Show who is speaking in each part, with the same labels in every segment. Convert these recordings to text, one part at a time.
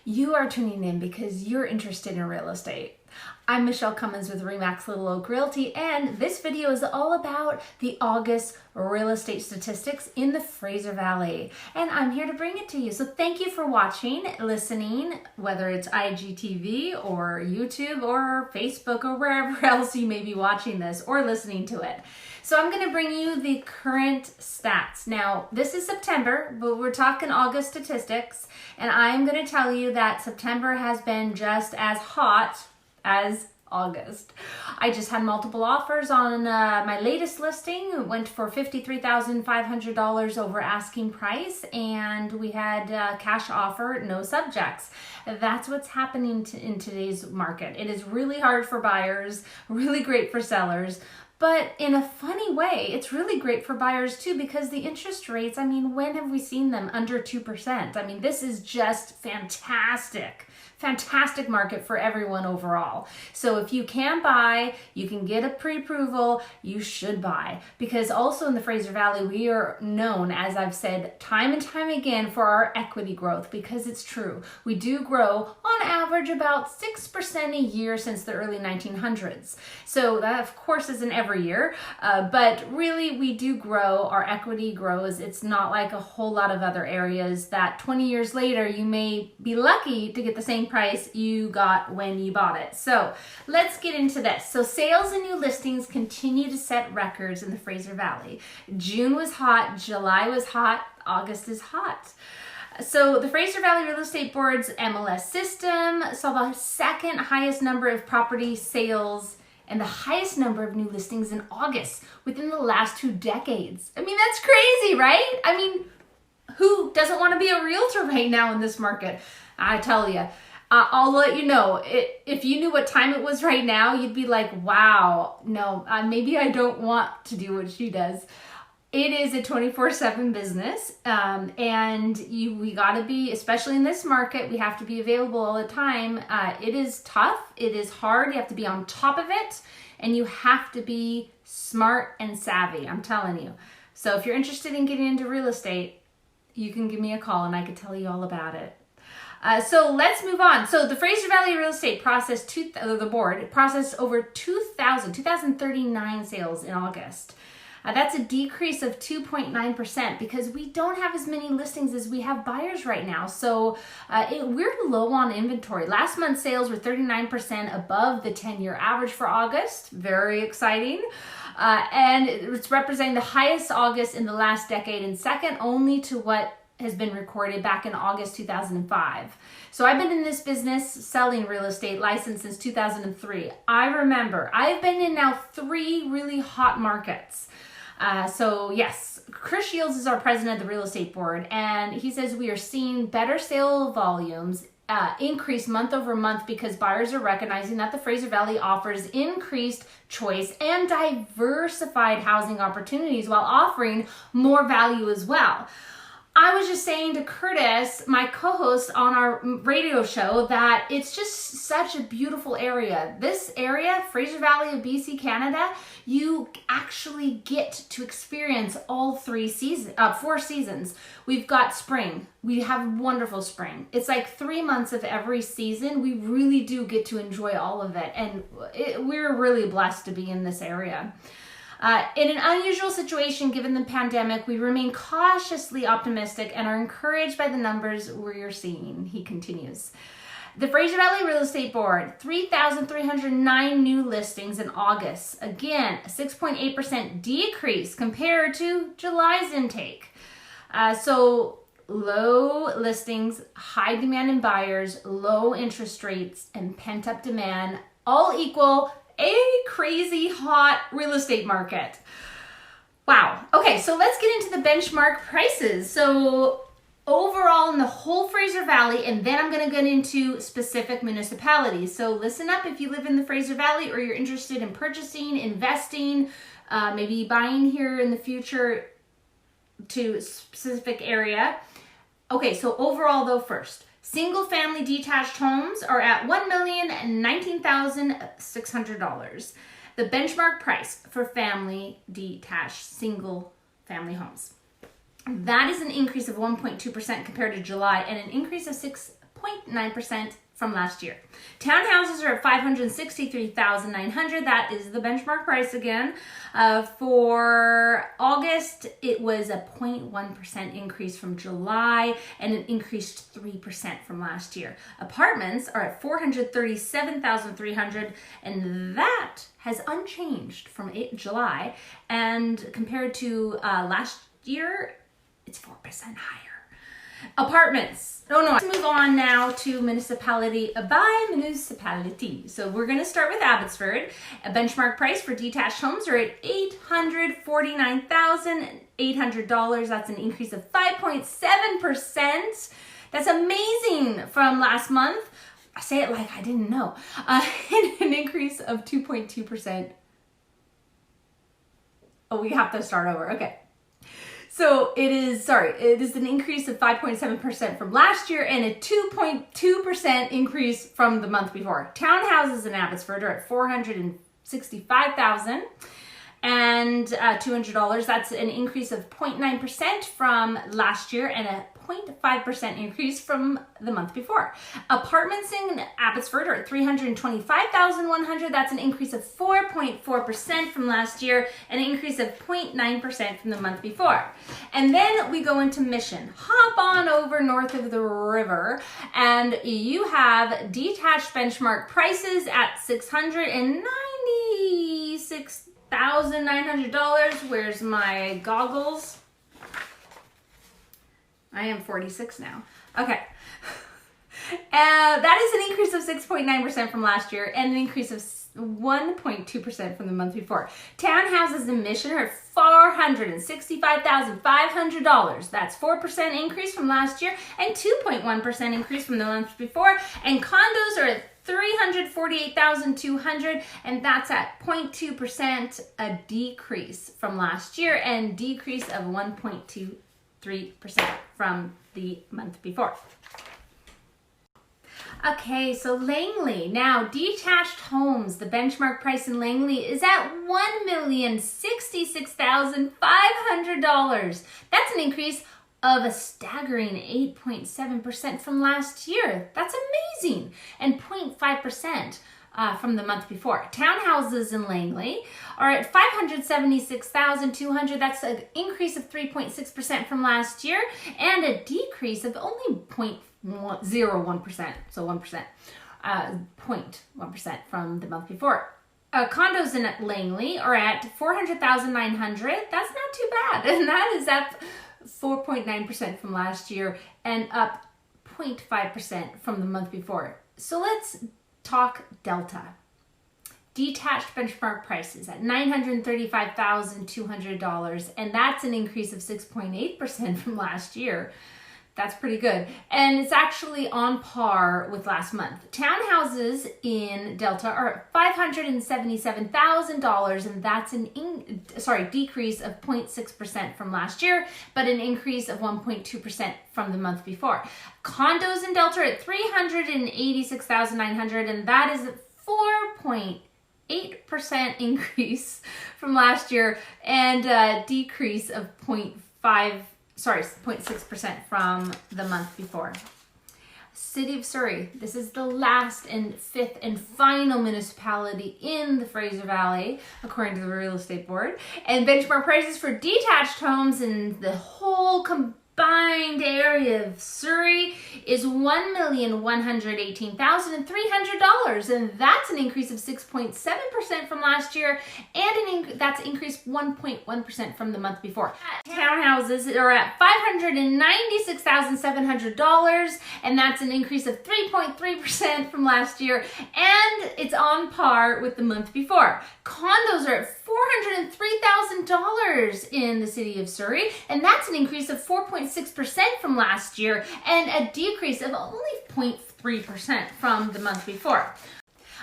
Speaker 1: You are tuning in because you're interested in real estate. I'm Michelle Cummins with Remax Little Oak Realty, and this video is all about the August real estate statistics in the Fraser Valley. And I'm here to bring it to you. So thank you for watching, listening, whether it's IGTV or YouTube or Facebook or wherever else you may be watching this or listening to it. So I'm going to bring you the current stats. Now, this is September, but we're talking August statistics, and I'm going to tell you that September has been just as hot as August. I just had multiple offers on my latest listing. It went for $53,500 over asking price, and we had cash offer, no subjects. That's what's happening in today's market. It is really hard for buyers, really great for sellers. But in a funny way, it's really great for buyers too, because the interest rates, I mean, when have we seen them under 2%? I mean, this is just fantastic. Fantastic market for everyone overall. So if you can buy, you can get a pre-approval, you should buy. Because also in the Fraser Valley, we are known, as I've said time and time again, for our equity growth, because it's true. We do grow on average about 6% a year since the early 1900s. So that of course isn't every year, but really we do grow, our equity grows. It's not like a whole lot of other areas that 20 years later you may be lucky to get the same price you got when you bought it. So let's get into this. So sales and new listings continue to set records in the Fraser Valley. June was hot, July was hot, August is hot. So the Fraser Valley Real Estate Board's MLS system saw the second highest number of property sales and the highest number of new listings in August within the last 2 decades. I mean, that's crazy, right? I mean, who doesn't want to be a realtor right now in this market? I tell you. I'll let you know, if you knew what time it was right now, you'd be like, wow, no, maybe I don't want to do what she does. It is a 24/7 business, and we got to be, especially in this market, we have to be available all the time. It is tough, it is hard, you have to be on top of it, and you have to be smart and savvy, I'm telling you. So if you're interested in getting into real estate, you can give me a call and I could tell you all about it. So let's move on. So the Fraser Valley Real Estate processed, the board processed over 2,039 sales in August. That's a decrease of 2.9% because we don't have as many listings as we have buyers right now. So we're low on inventory. Last month's sales were 39% above the 10-year average for August. Very exciting. And it's representing the highest August in the last decade and second only to what has been recorded back in August 2005. So I've been in this business selling real estate licensed since 2003. I remember I've been in now 3 really hot markets. So yes, Chris Shields is our president of the real estate board, and he says we are seeing better sale volumes increase month over month because buyers are recognizing that the Fraser Valley offers increased choice and diversified housing opportunities while offering more value as well. I was just saying to Curtis, my co-host on our radio show, that it's just such a beautiful area. This area, Fraser Valley of BC, Canada, you actually get to experience all 4 seasons. We've got spring. We have wonderful spring. It's like 3 months of every season. We really do get to enjoy all of it. And we're really blessed to be in this area. In an unusual situation given the pandemic, we remain cautiously optimistic and are encouraged by the numbers we're seeing, he continues. The Fraser Valley Real Estate Board, 3,309 new listings in August. Again, a 6.8% decrease compared to July's intake. So low listings, high demand in buyers, low interest rates, and pent-up demand all equal a crazy hot real estate market. Wow. Okay, so let's get into the benchmark prices. So overall in the whole Fraser Valley, and then I'm going to get into specific municipalities. So listen up if you live in the Fraser Valley or you're interested in purchasing, investing, maybe buying here in the future to a specific area. Okay, so overall though first, single-family detached homes are at $1,019,600. The benchmark price for family detached single-family homes. That is an increase of 1.2% compared to July and an increase of 6 0.9% from last year. Townhouses are at 563,900. That is the benchmark price again. For August, it was a 0.1% increase from July, and it increased 3% from last year. Apartments are at 437,300, and that has unchanged from July, and compared to last year, it's 4% higher. Apartments. Let's move on now to municipality by municipality. So we're going to start with Abbotsford. A benchmark price for detached homes are at $849,800. That's an increase of 5.7%. That's amazing from last month. I say it like I didn't know. An increase of 2.2%. Oh, we have to start over. Okay. So it is an increase of 5.7% from last year and a 2.2% increase from the month before. Townhouses in Abbotsford are at $465,000 and $200. That's an increase of 0.9% from last year and a 0.5% increase from the month before. Apartments in Abbotsford are at $325,100. That's an increase of 4.4% from last year and an increase of 0.9% from the month before. And then we go into Mission. Hop on over north of the river and you have detached benchmark prices at $696,900. Where's my goggles? I am 46 now. Okay. That is an increase of 6.9% from last year and an increase of 1.2% from the month before. Townhouses in Mission are $465,500. That's 4% increase from last year and 2.1% increase from the month before. And condos are at $348,200, and that's at 0.2%, a decrease from last year and decrease of 1.23% from the month before. Okay, so Langley. Now, detached homes, the benchmark price in Langley is at $1,066,500. That's an increase of a staggering 8.7% from last year. That's amazing. And 0.5% from the month before. Townhouses in Langley are at $576,200. That's an increase of 3.6% from last year and a decrease of only 0.01%, so 1%, 0.1% from the month before. Condos in Langley are at $400,900. That's not too bad, and that is up 4.9% from last year and up 0.5% from the month before. So let's talk Delta. Detached benchmark prices at $935,200, and that's an increase of 6.8% from last year. That's pretty good. And it's actually on par with last month. Townhouses in Delta are at $577,000, and that's an decrease of 0.6% from last year, but an increase of 1.2% from the month before. Condos in Delta are at $386,900, and that is a 4.8% increase from last year and a decrease of 0.6% from the month before. City of Surrey. This is the last and fifth and final municipality in the Fraser Valley, according to the Real Estate Board. And benchmark prices for detached homes in the whole combined area of Surrey is $1,118,300, and that's an increase of 6.7% from last year, and that's increased 1.1% from the month before. Townhouses are at $596,700, and that's an increase of 3.3% from last year, and it's on par with the month before. Condos are at $403,000 in the city of Surrey, and that's an increase of 4.6% from last year and a decrease of only 0.3% from the month before.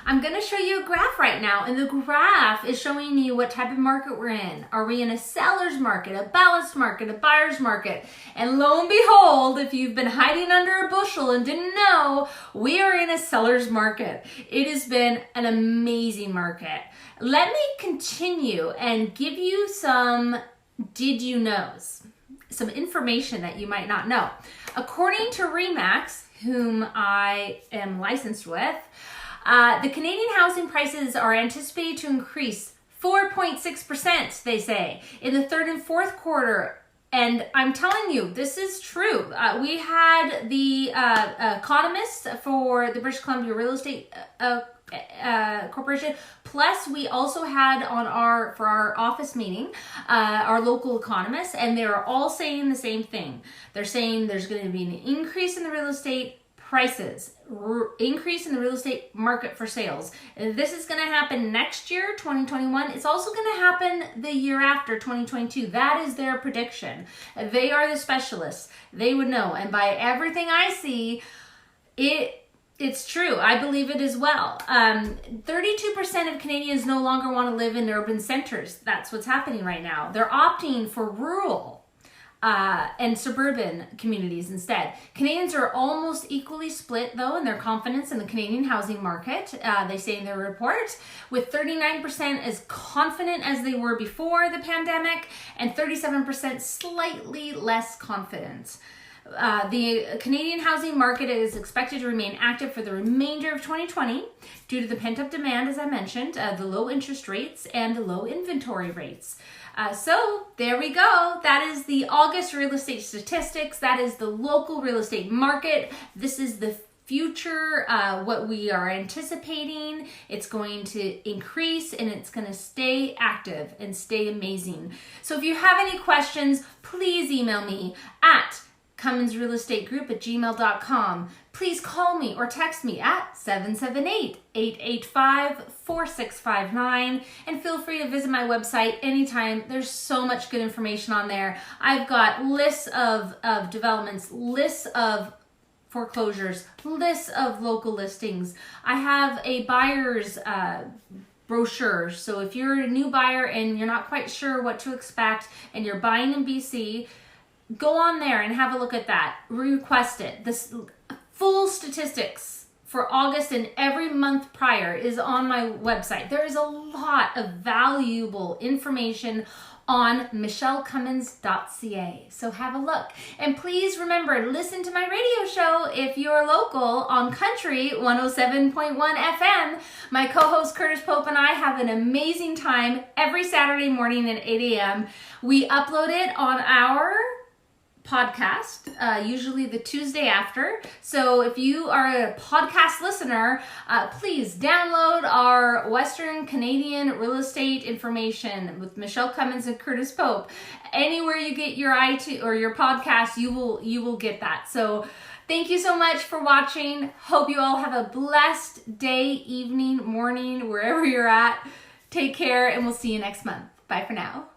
Speaker 1: I'm going to show you a graph right now, and the graph is showing you what type of market we're in. Are we in a seller's market, a balanced market, a buyer's market? And lo and behold, if you've been hiding under a bushel and didn't know, we are in a seller's market. It has been an amazing market. Let me continue and give you some did you knows, some information that you might not know. According to RE/MAX, whom I am licensed with, the Canadian housing prices are anticipated to increase 4.6%, they say, in the third and fourth quarter. And I'm telling you, this is true. We had the economist for the British Columbia Real Estate Corporation. Plus, we also had for our office meeting, our local economists, and they are all saying the same thing. They're saying there's going to be an increase in the real estate prices, increase in the real estate market for sales. And this is going to happen next year, 2021. It's also going to happen the year after, 2022. That is their prediction. They are the specialists. They would know. And by everything I see, it's true. I believe it as well. 32% of Canadians no longer want to live in urban centers. That's what's happening right now. They're opting for rural and suburban communities instead. Canadians are almost equally split, though, in their confidence in the Canadian housing market, they say in their report, with 39% as confident as they were before the pandemic and 37% slightly less confident. The Canadian housing market is expected to remain active for the remainder of 2020 due to the pent-up demand, as I mentioned, the low interest rates and the low inventory rates. So there we go. That is the August real estate statistics. That is the local real estate market. This is the future, what we are anticipating. It's going to increase and it's going to stay active and stay amazing. So if you have any questions, please email me at CummonsRealEstateGroup@gmail.com. Please call me or text me at 778-885-4659 and feel free to visit my website anytime. There's so much good information on there. I've got lists of developments, lists of foreclosures, lists of local listings. I have a buyer's brochure. So if you're a new buyer and you're not quite sure what to expect and you're buying in BC, go on there and have a look at that. Request it. This full statistics for August and every month prior is on my website. There is a lot of valuable information on michellecummins.ca. So have a look. And please remember, listen to my radio show if you're local on Country 107.1 FM. My co-host Curtis Pope and I have an amazing time every Saturday morning at 8 a.m. We upload it on our podcast, usually the Tuesday after. So if you are a podcast listener, please download our Western Canadian real estate information with Michelle Cummins and Curtis Pope. Anywhere you get your iTunes or your podcast, you will get that. So thank you so much for watching. Hope you all have a blessed day, evening, morning, wherever you're at. Take care, and we'll see you next month. Bye for now.